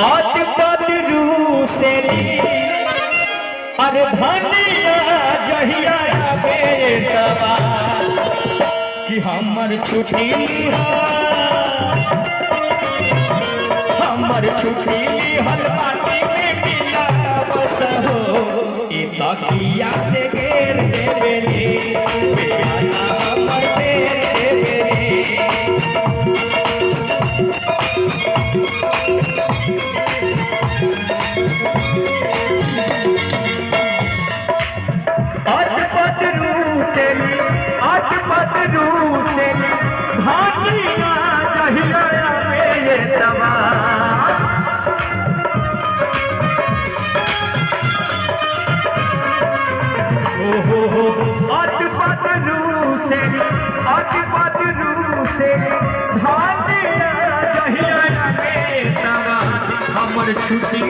आत बदरू से अरे धनिया जहिया बेतवा कि हमर छुट्टी हमर छुट्टी हर पार्टी में मिला बस हो ई तकिया से घेर देवेली बेगाना हमर देवेली हमर छुट्टी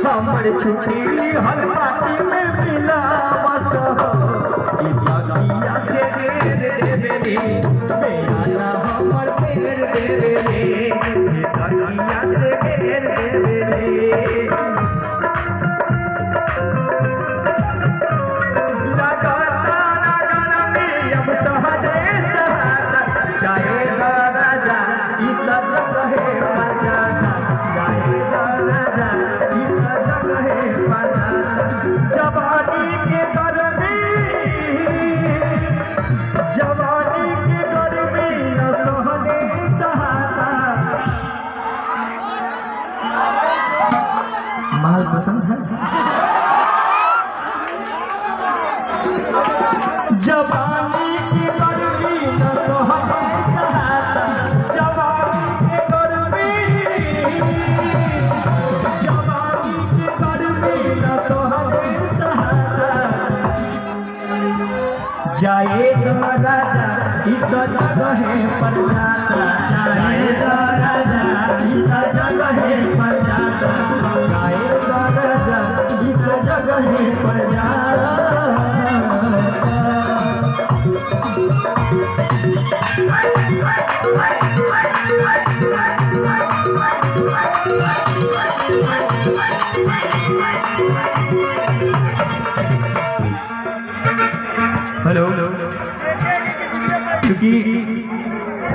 हमर छुट्टी हर पार्टी में मिला बस ई तकिया से घेर देवेली बेगाना हमर घेर देवेली ई तकिया से घेर देवेली माल पसंद है जवानी की गर्मी न सहने सहाता जवानी की गर्मी न सहने सहाता जाएगा राजा इत जगह पर जाता जाएगा राजा इत जगह पर जाता जाएगा राजा इत जगह पर जाता हेलो क्योंकि